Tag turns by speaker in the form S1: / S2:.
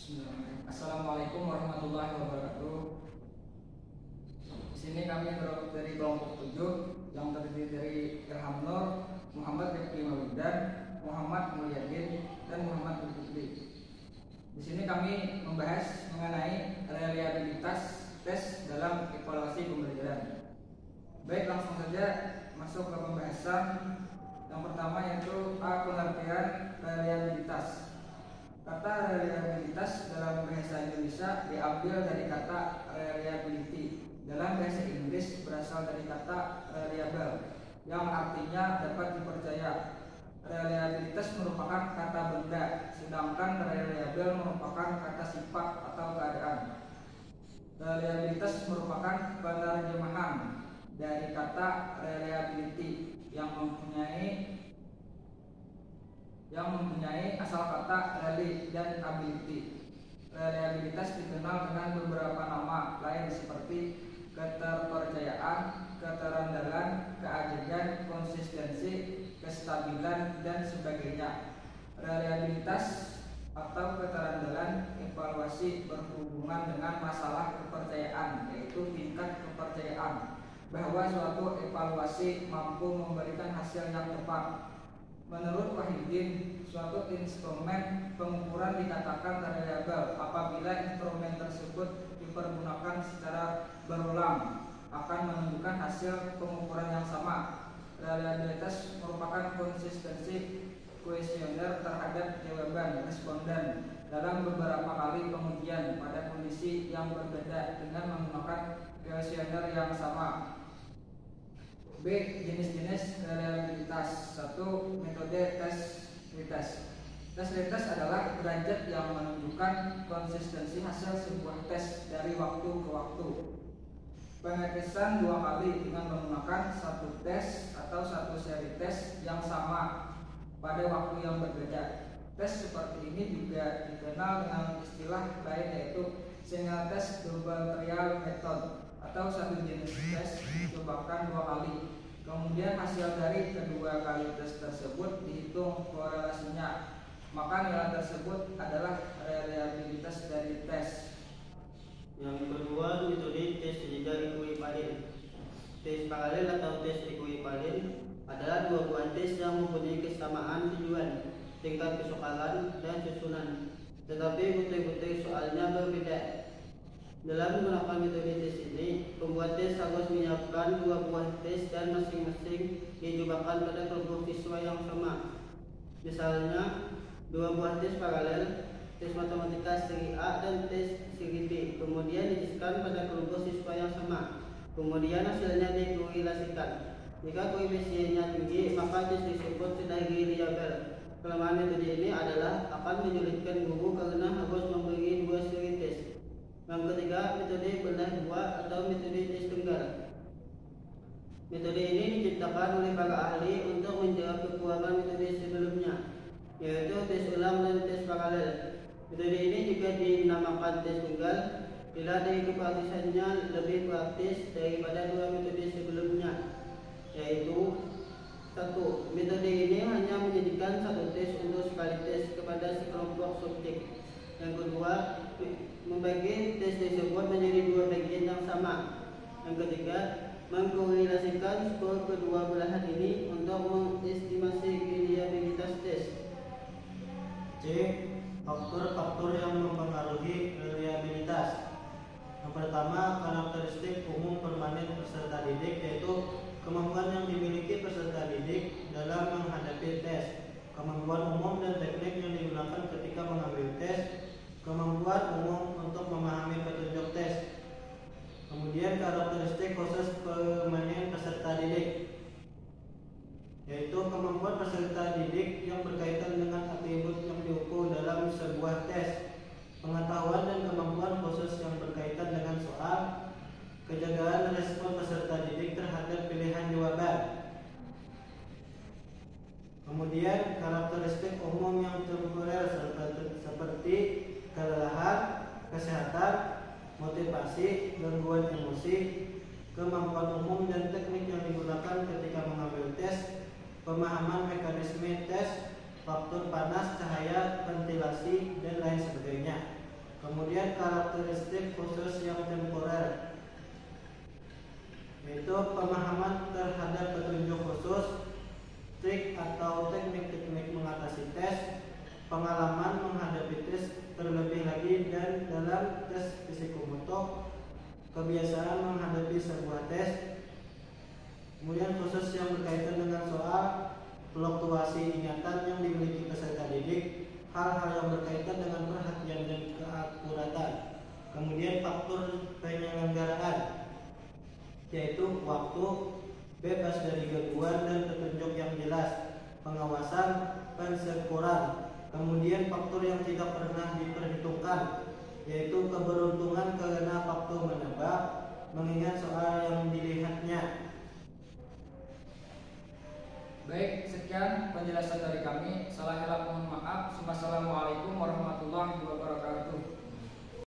S1: Bismillahirrahmanirrahim. Assalamualaikum warahmatullahi wabarakatuh. Di sini kami dari kelompok 7 yang terdiri dari Ilham Nur, Muhammad Rifki Mawidan, Muhammad Mulyadin, dan Muhammad Zulkifli. Di sini kami membahas mengenai reliabilitas tes dalam evaluasi pembelajaran. Baik, langsung saja masuk ke pembahasan. Yang pertama yaitu pengertian reliabilitas. Kata reliabilitas dalam bahasa Indonesia diambil dari kata reliability. Dalam bahasa Inggris berasal dari kata reliable yang artinya dapat dipercaya. Reliabilitas merupakan kata benda, sedangkan reliable merupakan kata sifat atau keadaan. Reliabilitas merupakan penerjemahan dari kata reliability yang mempunyai asal kata rely dan ability. Reliabilitas dikenal dengan beberapa nama lain seperti keterpercayaan, keterandalan, keajagan, konsistensi, kestabilan, dan sebagainya. Reliabilitas atau keterandalan evaluasi berhubungan dengan masalah kepercayaan, yaitu tingkat kepercayaan bahwa suatu evaluasi mampu memberikan hasil yang tepat. Menurut Wahidin, suatu instrumen pengukuran dikatakan reliable apabila instrumen tersebut dipergunakan secara berulang akan menunjukkan hasil pengukuran yang sama. Reliabilitas merupakan konsistensi kuesioner terhadap jawaban responden dalam beberapa kali pengujian pada kondisi yang berbeda dengan menggunakan kuesioner yang sama. B. Jenis-jenis reliabilitas. 1. Metode tes retest. Tes retest adalah derajat yang menunjukkan konsistensi hasil sebuah tes dari waktu ke waktu. Pengetesan 2 kali dengan menggunakan satu tes atau satu seri tes yang sama pada waktu yang berbeda. Tes seperti ini juga dikenal dengan istilah lain yaitu single test double trial method, atau satu jenis tes dicobakan 2 kali. Kemudian hasil dari kedua kali tes tersebut dihitung korelasinya, maka nilai tersebut adalah reliabilitas dari tes.
S2: Yang kedua, metode tes linear equivalent. Tes paralel atau tes equivalent adalah dua buah tes yang mempunyai kesamaan tujuan, tingkat kesukaran, dan susunan, tetapi butir-butir soalnya berbeda. Dalam menggunakan metode tes ini, pembuat tes harus menyiapkan 2 buah tes dan masing-masing dicobakan pada kelompok siswa yang sama. Misalnya, 2 buah tes paralel, tes matematika seri A dan tes seri B, kemudian diisikan pada kelompok siswa yang sama. Kemudian hasilnya dikorelasikan. Jika koefisiennya tinggi, maka tes tersebut sudah reliable. Kelemahan metode ini adalah akan menyulitkan guru karena harus memberi 2 seri tes. Yang ketiga, metode belah 2 atau metode tes tunggal. Metode ini diciptakan oleh para ahli untuk menjawab kekurangan metode sebelumnya, yaitu tes ulang dan tes paralel. Metode ini juga dinamakan tes tunggal bila dari kepraktisannya lebih praktis daripada 2 metode sebelumnya, yaitu 1. Metode ini hanya menjadikan satu tes untuk sekali tes kepada sekelompok subjek. Yang kedua, membagi tes tersebut menjadi 2 bagian yang sama. Yang ketiga, mengkorelasikan skor kedua belahan ini untuk mengestimasi reliabilitas tes.
S3: C. Faktor-faktor yang mempengaruhi reliabilitas. Yang pertama, karakteristik umum permanen peserta didik, yaitu kemampuan yang dimiliki peserta didik dalam menghadapi tes, kemampuan umum dan teknik yang digunakan ketika mengambil tes, kemampuan umum untuk memahami petunjuk tes. Kemudian karakteristik khusus permanen peserta didik, yaitu kemampuan peserta didik yang berkaitan dengan atribut yang diukur dalam sebuah tes, pengetahuan dan kemampuan khusus yang berkaitan dengan soal, kejagaan respon peserta didik terhadap pilihan jawaban. Kemudian karakteristik umum yang temporer seperti kelelahan, kesehatan, motivasi, gangguan emosi, kemampuan umum dan teknik yang digunakan ketika mengambil tes, pemahaman mekanisme tes, faktor panas, cahaya, ventilasi, dan lain sebagainya. Kemudian karakteristik khusus yang temporer, yaitu pemahaman terhadap petunjuk khusus, trik atau teknik-teknik mengatasi tes, pengalaman menghadapi tes terlebih lagi dan dalam tes psikomotor, kebiasaan menghadapi sebuah tes. Kemudian khusus yang berkaitan dengan soal fluktuasi ingatan yang dimiliki peserta didik, hal-hal yang berkaitan dengan perhatian dan keakuratan. Kemudian faktor penyelenggaraan, yaitu waktu, bebas dari gangguan dan petunjuk yang jelas, pengawasan, pensekuran. Kemudian faktor yang tidak pernah diperhitungkan, yaitu keberuntungan karena waktu menebak, mengingat soal yang dilihatnya.
S1: Baik, sekian penjelasan dari kami. Salah hilaf mohon maaf. Wassalamualaikum warahmatullahi wabarakatuh.